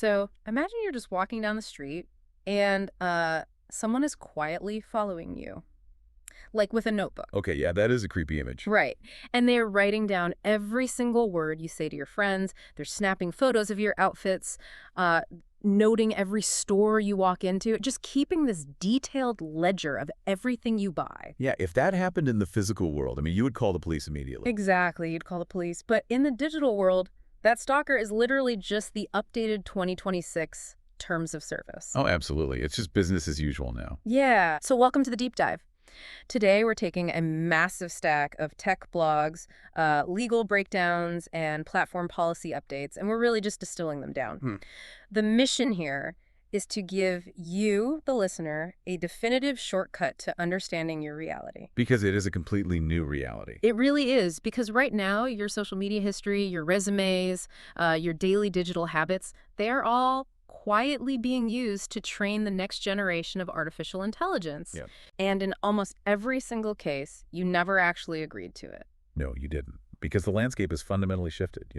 So imagine you're just walking down the street and someone is quietly following you, like with a notebook. Okay, yeah, that is a creepy image. Right. And they're writing down every single word you say to your friends. They're snapping photos of your outfits, uh, noting every store you walk into, just keeping this detailed ledger of everything you buy. Yeah, if that happened in the physical world, I mean, you would call the police immediately. Exactly. You'd call the police. But in the digital world, that stalker is literally just the updated 2026 terms of service. Oh, absolutely. It's just business as usual now. Yeah. So welcome to the deep dive. Today, we're taking a massive stack of tech blogs, legal breakdowns, and platform policy updates, and we're really just distilling them down. The mission here is to give you, the listener, a definitive shortcut to understanding your reality. Because it is a completely new reality. It really is, because right now, your social media history, your resumes, your daily digital habits, they are all quietly being used to train the next generation of artificial intelligence. Yeah. And in almost every single case, you never actually agreed to it. No, you didn't. Because the landscape has fundamentally shifted.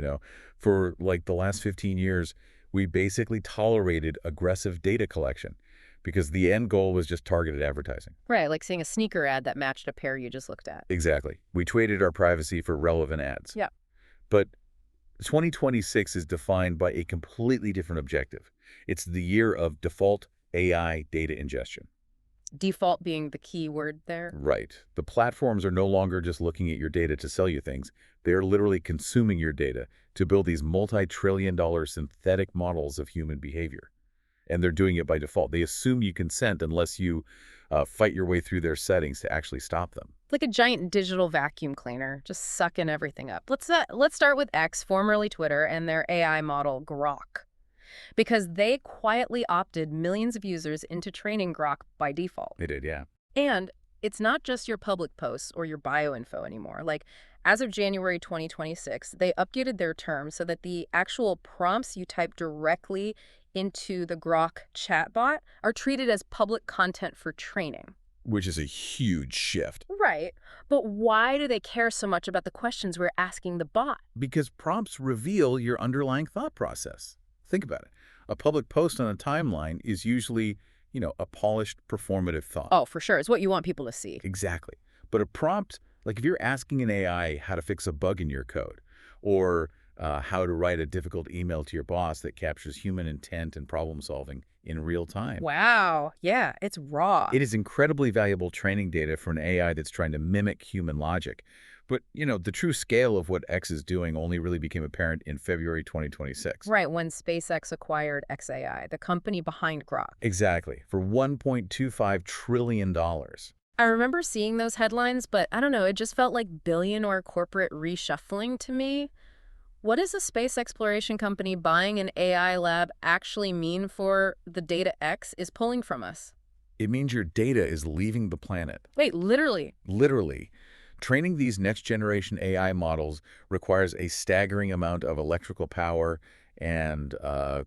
For like the last 15 years, we basically tolerated aggressive data collection because the end goal was just targeted advertising. Right, like seeing a sneaker ad that matched a pair you just looked at. Exactly. We traded our privacy for relevant ads. Yeah. But 2026 is defined by a completely different objective. It's the year of default AI data ingestion. Default being the key word there. Right. The platforms are no longer just looking at your data to sell you things. They're literally consuming your data to build these multi-trillion-dollar synthetic models of human behavior. And they're doing it by default. They assume you consent unless you fight your way through their settings to actually stop them. Like a giant digital vacuum cleaner, just sucking everything up. Let's start with X, formerly Twitter, and their AI model, Grok. Because they quietly opted millions of users into training Grok by default. They did, yeah. And it's not just your public posts or your bio info anymore. Like, as of January 2026, they updated their terms so that the actual prompts you type directly into the Grok chatbot are treated as public content for training. Which is a huge shift. Right. But why do they care so much about the questions we're asking the bot? Because prompts reveal your underlying thought process. Think about it. A public post on a timeline is usually, a polished, performative thought. Oh, for sure. It's what you want people to see. Exactly. But a prompt, like if you're asking an AI how to fix a bug in your code, or how to write a difficult email to your boss that captures human intent and problem solving in real time. Wow. Yeah, it's raw. It is incredibly valuable training data for an AI that's trying to mimic human logic. But, the true scale of what X is doing only really became apparent in February 2026. Right, when SpaceX acquired XAI, the company behind Grok. Exactly, for $1.25 trillion. I remember seeing those headlines, but I don't know, it just felt like billion-dollar corporate reshuffling to me. What does a space exploration company buying an AI lab actually mean for the data X is pulling from us? It means your data is leaving the planet. Wait, literally? Literally. Training these next-generation AI models requires a staggering amount of electrical power and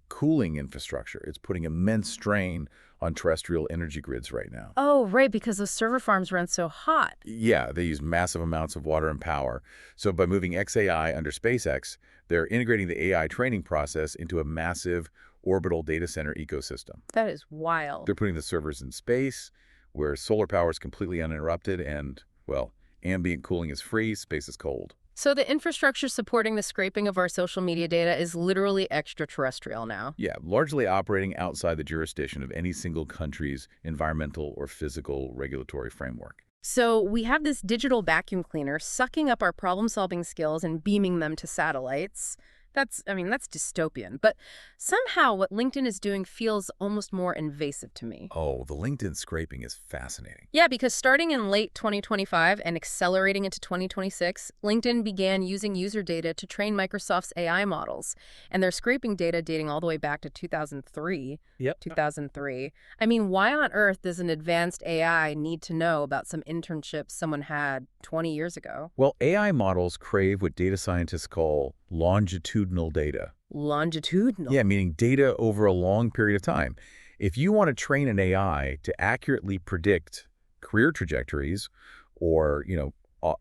cooling infrastructure. It's putting immense strain on terrestrial energy grids right now. Oh, right, because those server farms run so hot. Yeah, they use massive amounts of water and power. So by moving XAI under SpaceX, they're integrating the AI training process into a massive orbital data center ecosystem. That is wild. They're putting the servers in space, where solar power is completely uninterrupted and, well, ambient cooling is free, space is cold. So the infrastructure supporting the scraping of our social media data is literally extraterrestrial now. Yeah, largely operating outside the jurisdiction of any single country's environmental or physical regulatory framework. So we have this digital vacuum cleaner sucking up our problem-solving skills and beaming them to satellites. That's dystopian. But somehow what LinkedIn is doing feels almost more invasive to me. Oh, the LinkedIn scraping is fascinating. Yeah, because starting in late 2025 and accelerating into 2026, LinkedIn began using user data to train Microsoft's AI models. And they're scraping data dating all the way back to 2003. Yep. 2003. I mean, why on earth does an advanced AI need to know about some internship someone had 20 years ago? Well, AI models crave what data scientists call longitudinal data. Longitudinal? Yeah, meaning data over a long period of time. If you want to train an AI to accurately predict career trajectories or,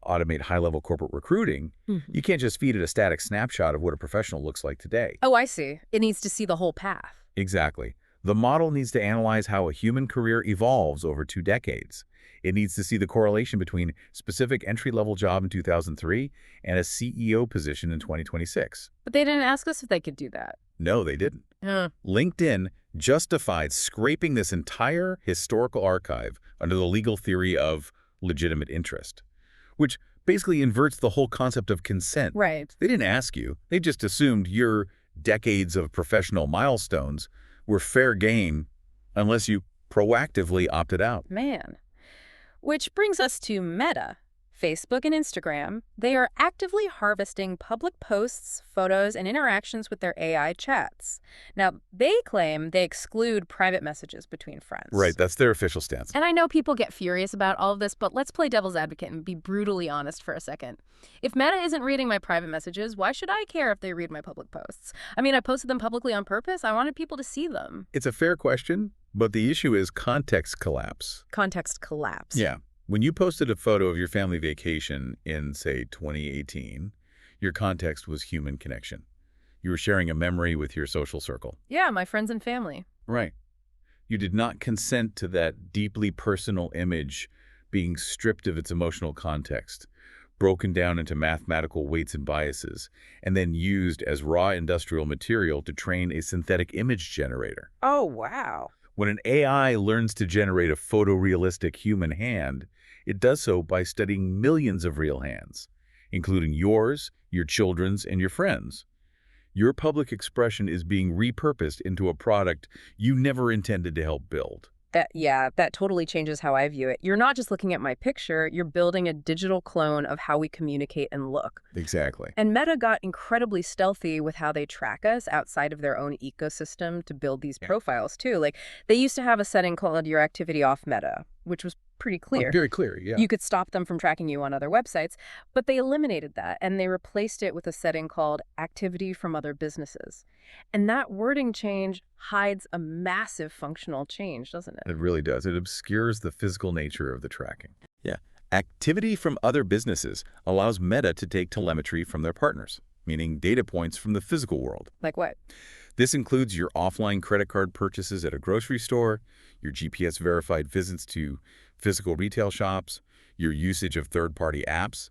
automate high-level corporate recruiting, you can't just feed it a static snapshot of what a professional looks like today. Oh, I see. It needs to see the whole path. Exactly. The model needs to analyze how a human career evolves over 2 decades. It needs to see the correlation between specific entry-level job in 2003 and a CEO position in 2026. But they didn't ask us if they could do that. No, they didn't. LinkedIn justified scraping this entire historical archive under the legal theory of legitimate interest, which basically inverts the whole concept of consent. Right. They didn't ask you. They just assumed your decades of professional milestones were fair game unless you proactively opted out. Man. Which brings us to Meta. Facebook and Instagram, they are actively harvesting public posts, photos, and interactions with their AI chats. Now, they claim they exclude private messages between friends. Right, that's their official stance. And I know people get furious about all of this, but let's play devil's advocate and be brutally honest for a second. If Meta isn't reading my private messages, why should I care if they read my public posts? I mean, I posted them publicly on purpose. I wanted people to see them. It's a fair question, but the issue is context collapse. Context collapse. Yeah. When you posted a photo of your family vacation in, say, 2018, your context was human connection. You were sharing a memory with your social circle. Yeah, my friends and family. Right. You did not consent to that deeply personal image being stripped of its emotional context, broken down into mathematical weights and biases, and then used as raw industrial material to train a synthetic image generator. Oh, wow. When an AI learns to generate a photorealistic human hand, it does so by studying millions of real hands, including yours, your children's, and your friends. Your public expression is being repurposed into a product you never intended to help build. That totally changes how I view it. You're not just looking at my picture, you're building a digital clone of how we communicate and look. Exactly. And Meta got incredibly stealthy with how they track us outside of their own ecosystem to build these profiles, too. Like, they used to have a setting called Your Activity Off Meta, which was pretty clear. Very clear, yeah. You could stop them from tracking you on other websites, but they eliminated that, and they replaced it with a setting called Activity from Other Businesses. And that wording change hides a massive functional change, doesn't it? It really does. It obscures the physical nature of the tracking. Yeah. Activity from other businesses allows Meta to take telemetry from their partners, meaning data points from the physical world. Like what? This includes your offline credit card purchases at a grocery store, your GPS-verified visits to physical retail shops, your usage of third-party apps.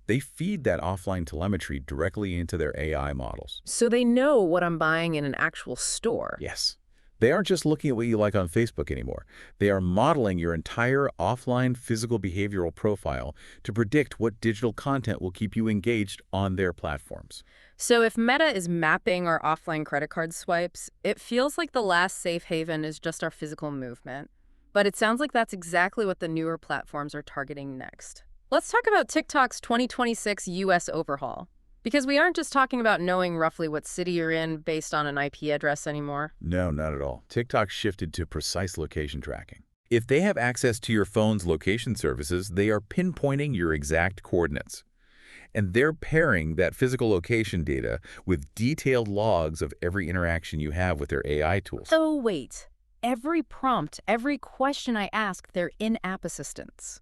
They feed that offline telemetry directly into their AI models. So they know what I'm buying in an actual store. Yes. They aren't just looking at what you like on Facebook anymore. They are modeling your entire offline physical behavioral profile to predict what digital content will keep you engaged on their platforms. So if Meta is mapping our offline credit card swipes, it feels like the last safe haven is just our physical movement. But it sounds like that's exactly what the newer platforms are targeting next. Let's talk about TikTok's 2026 U.S. overhaul. Because we aren't just talking about knowing roughly what city you're in based on an IP address anymore. No, not at all. TikTok shifted to precise location tracking. If they have access to your phone's location services, they are pinpointing your exact coordinates. And they're pairing that physical location data with detailed logs of every interaction you have with their AI tools. Oh, wait. Every prompt, every question I ask their in-app assistants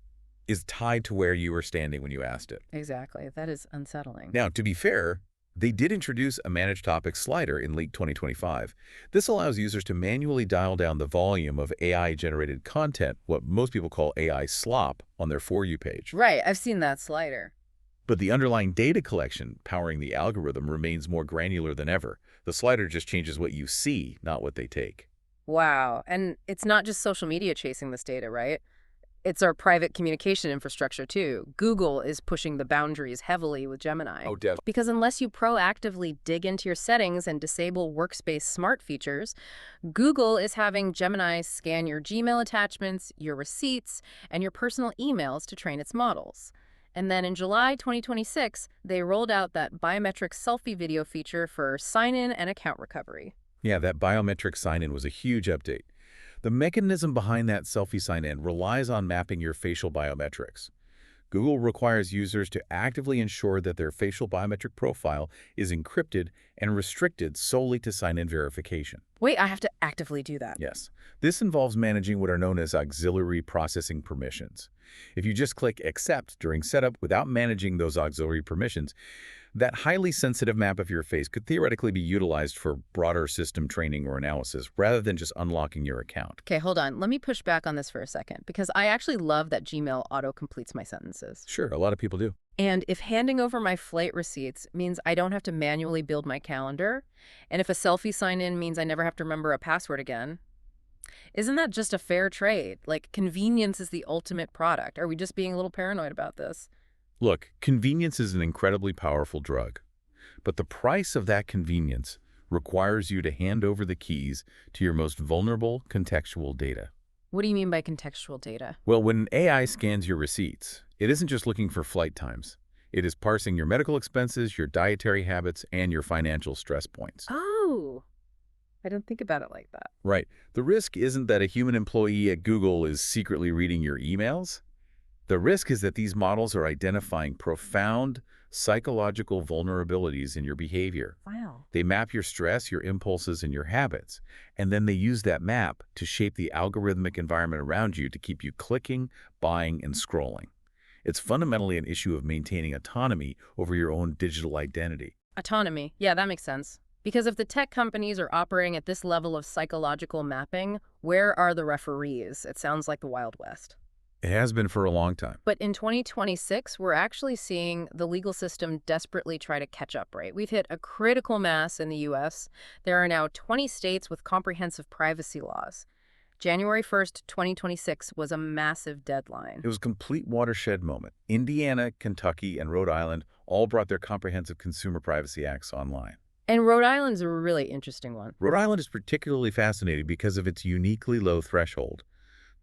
is tied to where you were standing when you asked it. Exactly. That is unsettling. Now, to be fair, they did introduce a Managed Topics slider in late 2025. This allows users to manually dial down the volume of AI-generated content, what most people call AI slop, on their For You page. Right. I've seen that slider. But the underlying data collection powering the algorithm remains more granular than ever. The slider just changes what you see, not what they take. Wow. And it's not just social media chasing this data, right? It's our private communication infrastructure, too. Google is pushing the boundaries heavily with Gemini. Oh, definitely. Because unless you proactively dig into your settings and disable Workspace Smart features, Google is having Gemini scan your Gmail attachments, your receipts, and your personal emails to train its models. And then in July 2026, they rolled out that biometric selfie video feature for sign-in and account recovery. Yeah, that biometric sign-in was a huge update. The mechanism behind that selfie sign-in relies on mapping your facial biometrics. Google requires users to actively ensure that their facial biometric profile is encrypted and restricted solely to sign-in verification. Wait, I have to actively do that. Yes. This involves managing what are known as auxiliary processing permissions. If you just click Accept during setup without managing those auxiliary permissions, that highly sensitive map of your face could theoretically be utilized for broader system training or analysis rather than just unlocking your account. Okay, hold on. Let me push back on this for a second, because I actually love that Gmail auto-completes my sentences. Sure, a lot of people do. And if handing over my flight receipts means I don't have to manually build my calendar, and if a selfie sign-in means I never have to remember a password again, isn't that just a fair trade? Like, convenience is the ultimate product. Are we just being a little paranoid about this? Look, convenience is an incredibly powerful drug, but the price of that convenience requires you to hand over the keys to your most vulnerable contextual data. What do you mean by contextual data? Well, when AI scans your receipts, it isn't just looking for flight times. It is parsing your medical expenses, your dietary habits, and your financial stress points. Oh, I don't think about it like that. Right. The risk isn't that a human employee at Google is secretly reading your emails. The risk is that these models are identifying profound psychological vulnerabilities in your behavior. Wow. They map your stress, your impulses, and your habits, and then they use that map to shape the algorithmic environment around you to keep you clicking, buying, and scrolling. It's fundamentally an issue of maintaining autonomy over your own digital identity. Autonomy. Yeah, that makes sense. Because if the tech companies are operating at this level of psychological mapping, where are the referees? It sounds like the Wild West. It has been for a long time. But in 2026, we're actually seeing the legal system desperately try to catch up, right? We've hit a critical mass in the U.S. There are now 20 states with comprehensive privacy laws. January 1st, 2026 was a massive deadline. It was a complete watershed moment. Indiana, Kentucky, and Rhode Island all brought their comprehensive consumer privacy acts online. And Rhode Island's a really interesting one. Rhode Island is particularly fascinating because of its uniquely low threshold.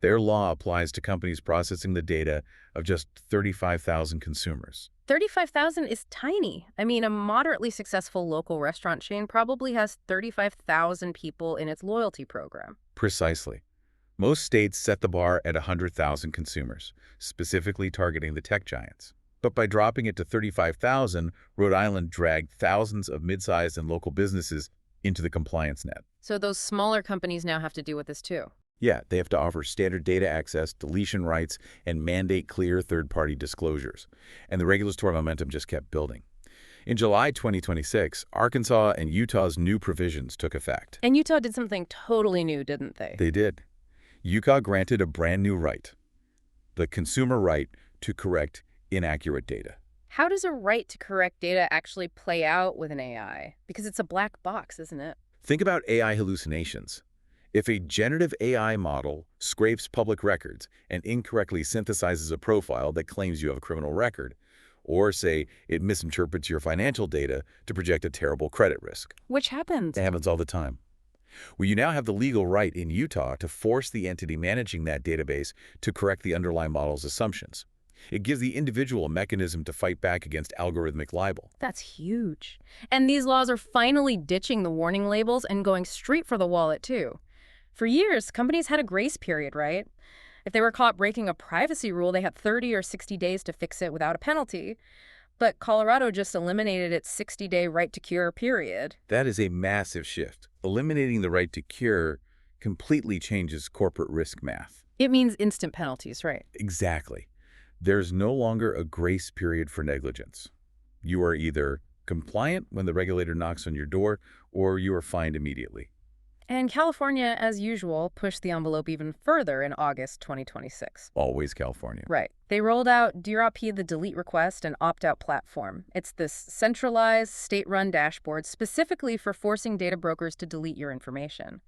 Their law applies to companies processing the data of just 35,000 consumers. 35,000 is tiny. I mean, a moderately successful local restaurant chain probably has 35,000 people in its loyalty program. Precisely. Most states set the bar at 100,000 consumers, specifically targeting the tech giants. But by dropping it to 35,000, Rhode Island dragged thousands of mid-sized and local businesses into the compliance net. So those smaller companies now have to deal with this too. Yeah, they have to offer standard data access, deletion rights, and mandate clear third-party disclosures. And the regulatory momentum just kept building. In July 2026, Arkansas and Utah's new provisions took effect. And Utah did something totally new, didn't they? They did. Utah granted a brand new right, the consumer right to correct inaccurate data. How does a right to correct data actually play out with an AI? Because it's a black box, isn't it? Think about AI hallucinations. If a generative AI model scrapes public records and incorrectly synthesizes a profile that claims you have a criminal record, or say it misinterprets your financial data to project a terrible credit risk. Which happens. It happens all the time. Well, you now have the legal right in Utah to force the entity managing that database to correct the underlying model's assumptions. It gives the individual a mechanism to fight back against algorithmic libel. That's huge. And these laws are finally ditching the warning labels and going straight for the wallet, too. For years, companies had a grace period, right? If they were caught breaking a privacy rule, they had 30 or 60 days to fix it without a penalty. But Colorado just eliminated its 60-day right to cure period. That is a massive shift. Eliminating the right to cure completely changes corporate risk math. It means instant penalties, right? Exactly. There's no longer a grace period for negligence. You are either compliant when the regulator knocks on your door, or you are fined immediately. And California, as usual, pushed the envelope even further in August 2026. Always California. Right. They rolled out DROP, the delete request and opt-out platform. It's this centralized, state-run dashboard specifically for forcing data brokers to delete your information.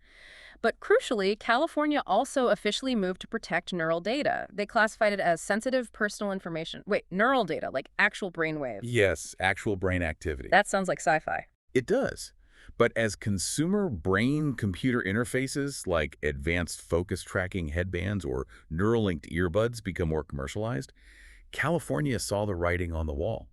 But crucially, California also officially moved to protect neural data. They classified it as sensitive personal information. Wait, neural data, like actual brain waves. Yes, actual brain activity. That sounds like sci-fi. It does. But as consumer brain-computer interfaces like advanced focus tracking headbands or neural-linked earbuds become more commercialized, California saw the writing on the wall.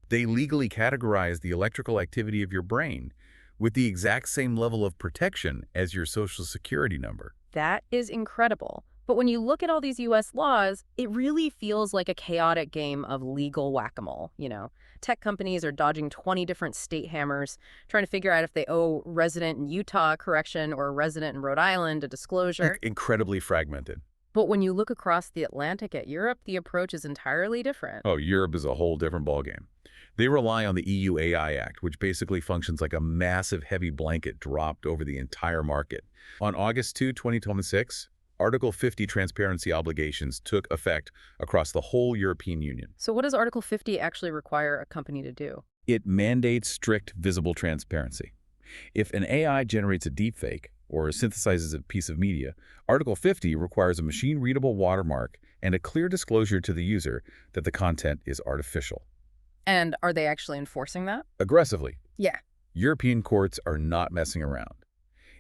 They legally categorized the electrical activity of your brain with the exact same level of protection as your Social Security number. That is incredible. But when you look at all these U.S. laws, it really feels like a chaotic game of legal whack-a-mole, Tech companies are dodging 20 different state hammers, trying to figure out if they owe a resident in Utah a correction or a resident in Rhode Island a disclosure. Incredibly fragmented. But when you look across the Atlantic at Europe, the approach is entirely different. Oh, Europe is a whole different ballgame. They rely on the EU AI Act, which basically functions like a massive heavy blanket dropped over the entire market. On August 2, 2026, Article 50 transparency obligations took effect across the whole European Union. So what does Article 50 actually require a company to do? It mandates strict visible transparency. If an AI generates a deepfake or synthesizes a piece of media, Article 50 requires a machine-readable watermark and a clear disclosure to the user that the content is artificial. And are they actually enforcing that? Aggressively. Yeah. European courts are not messing around.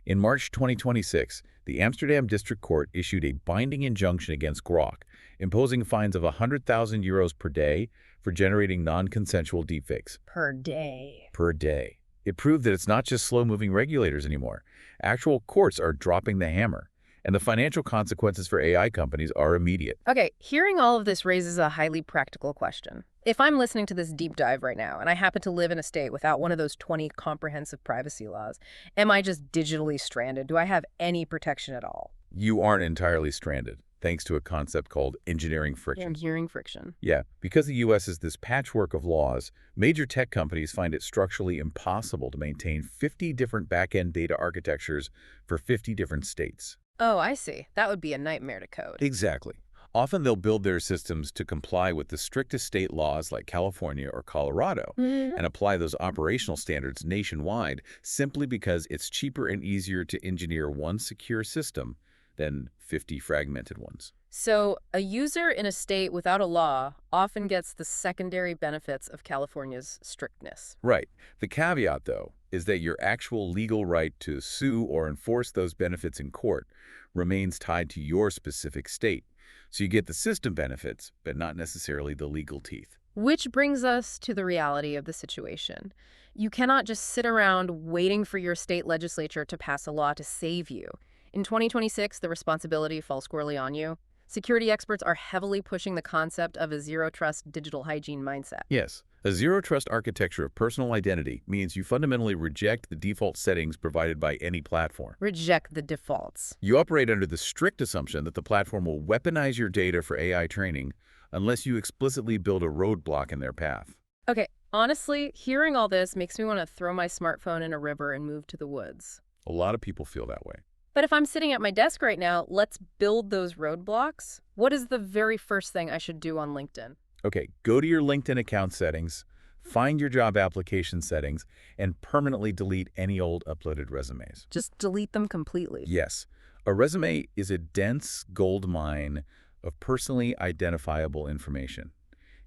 In March 2026, the Amsterdam District Court issued a binding injunction against Grok, imposing fines of €100,000 per day for generating non-consensual deepfakes. Per day. Per day. It proved that it's not just slow-moving regulators anymore. Actual courts are dropping the hammer, and the financial consequences for AI companies are immediate. Okay, hearing all of this raises a highly practical question. If I'm listening to this deep dive right now, and I happen to live in a state without one of those 20 comprehensive privacy laws, am I just digitally stranded? Do I have any protection at all? You aren't entirely stranded, thanks to a concept called engineering friction. Engineering friction. Yeah, because the U.S. is this patchwork of laws, major tech companies find it structurally impossible to maintain 50 different back-end data architectures for 50 different states. Oh, I see. That would be a nightmare to code. Exactly. Often they'll build their systems to comply with the strictest state laws like California or Colorado and apply those operational standards nationwide simply because it's cheaper and easier to engineer one secure system than 50 fragmented ones. So a user in a state without a law often gets the secondary benefits of California's strictness. Right. The caveat, though, is that your actual legal right to sue or enforce those benefits in court remains tied to your specific state. So you get the system benefits, but not necessarily the legal teeth. Which brings us to the reality of the situation. You cannot just sit around waiting for your state legislature to pass a law to save you. In 2026, the responsibility falls squarely on you. Security experts are heavily pushing the concept of a zero-trust digital hygiene mindset. Yes. A zero-trust architecture of personal identity means you fundamentally reject the default settings provided by any platform. Reject the defaults. You operate under the strict assumption that the platform will weaponize your data for AI training unless you explicitly build a roadblock in their path. Okay, honestly, hearing all this makes me want to throw my smartphone in a river and move to the woods. A lot of people feel that way. But if I'm sitting at my desk right now, let's build those roadblocks. What is the very first thing I should do on LinkedIn? Okay, go to your LinkedIn account settings, find your job application settings, and permanently delete any old uploaded resumes. Just delete them completely. Yes. A resume is a dense gold mine of personally identifiable information.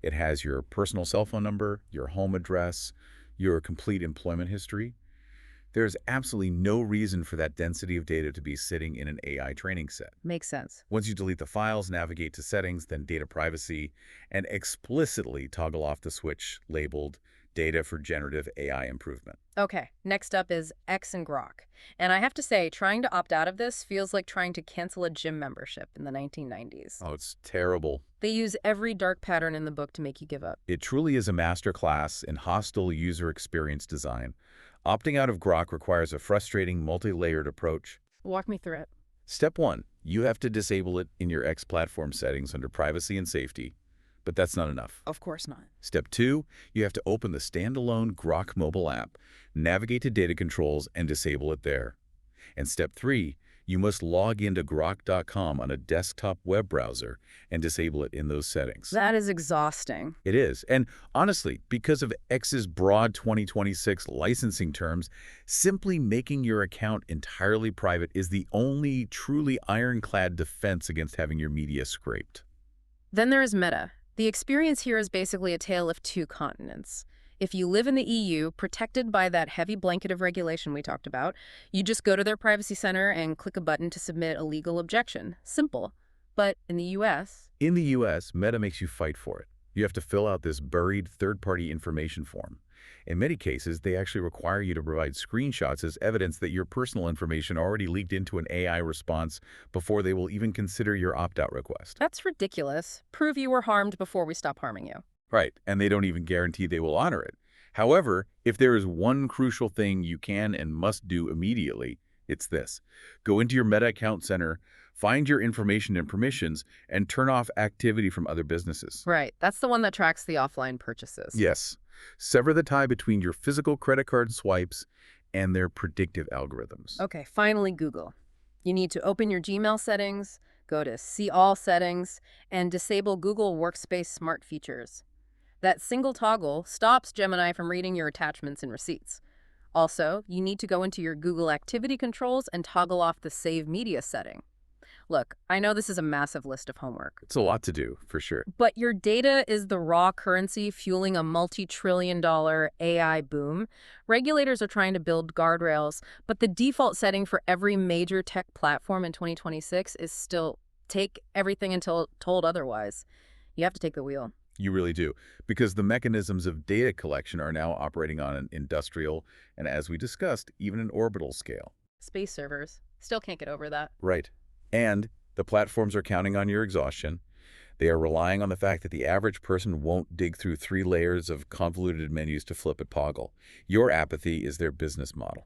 It has your personal cell phone number, your home address, your complete employment history. There's absolutely no reason for that density of data to be sitting in an AI training set. Makes sense. Once you delete the files, navigate to Settings, then Data Privacy, and explicitly toggle off the switch labeled Data for Generative AI Improvement. Okay, next up is X and Grok. And I have to say, trying to opt out of this feels like trying to cancel a gym membership in the 1990s. Oh, it's terrible. They use every dark pattern in the book to make you give up. It truly is a masterclass in hostile user experience design. Opting out of Grok requires a frustrating, multi-layered approach. Walk me through it. Step 1, you have to disable it in your X platform settings under Privacy and Safety, but that's not enough. Of course not. Step 2, you have to open the standalone Grok mobile app, navigate to Data Controls, and disable it there. And Step 3, you must log into grok.com on a desktop web browser and disable it in those settings. That is exhausting. It is. And honestly, because of X's broad 2026 licensing terms, simply making your account entirely private is the only truly ironclad defense against having your media scraped. Then there is Meta. The experience here is basically a tale of two continents. If you live in the EU, protected by that heavy blanket of regulation we talked about, you just go to their privacy center and click a button to submit a legal objection. Simple. But in the US... In the US, Meta makes you fight for it. You have to fill out this buried third-party information form. In many cases, they actually require you to provide screenshots as evidence that your personal information already leaked into an AI response before they will even consider your opt-out request. That's ridiculous. Prove you were harmed before we stop harming you. Right, and they don't even guarantee they will honor it. However, if there is one crucial thing you can and must do immediately, it's this. Go into your Meta account center, find your information and permissions, and turn off activity from other businesses. Right. That's the one that tracks the offline purchases. Yes, sever the tie between your physical credit card swipes and their predictive algorithms. Okay, finally Google. You need to open your Gmail settings, go to See All settings, and disable Google Workspace Smart Features. That single toggle stops Gemini from reading your attachments and receipts. Also, you need to go into your Google activity controls and toggle off the Save Media setting. Look, I know this is a massive list of homework, It's a lot to do, for sure. but your data is the raw currency fueling a multi-trillion-dollar AI boom. Regulators are trying to build guardrails, but the default setting for every major tech platform in 2026 is still take everything until told otherwise. You have to take the wheel. You really do, because the mechanisms of data collection are now operating on an industrial and, as we discussed, even an orbital scale. Space servers. Still can't get over that. Right. And the platforms are counting on your exhaustion. They are relying on the fact that the average person won't dig through 3 layers of convoluted menus to flip a toggle. Your apathy is their business model.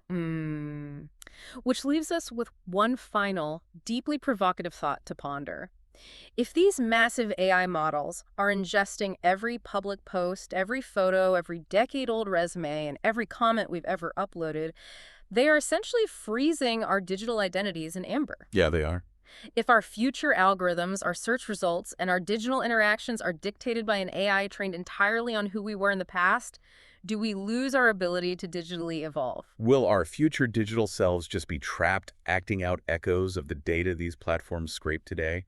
Which leaves us with one final, deeply provocative thought to ponder. If these massive AI models are ingesting every public post, every photo, every decade-old resume, and every comment we've ever uploaded, they are essentially freezing our digital identities in amber. Yeah, they are. If our future algorithms, our search results, and our digital interactions are dictated by an AI trained entirely on who we were in the past, do we lose our ability to digitally evolve? Will our future digital selves just be trapped acting out echoes of the data these platforms scrape today?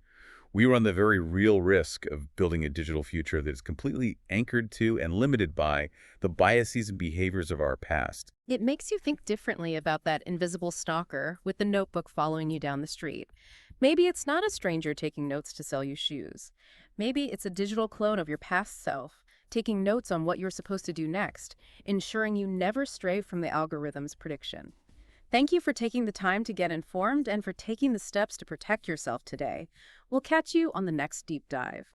We run the very real risk of building a digital future that is completely anchored to and limited by the biases and behaviors of our past. It makes you think differently about that invisible stalker with the notebook following you down the street. Maybe it's not a stranger taking notes to sell you shoes. Maybe it's a digital clone of your past self, taking notes on what you're supposed to do next, ensuring you never stray from the algorithm's prediction. Thank you for taking the time to get informed and for taking the steps to protect yourself today. We'll catch you on the next deep dive.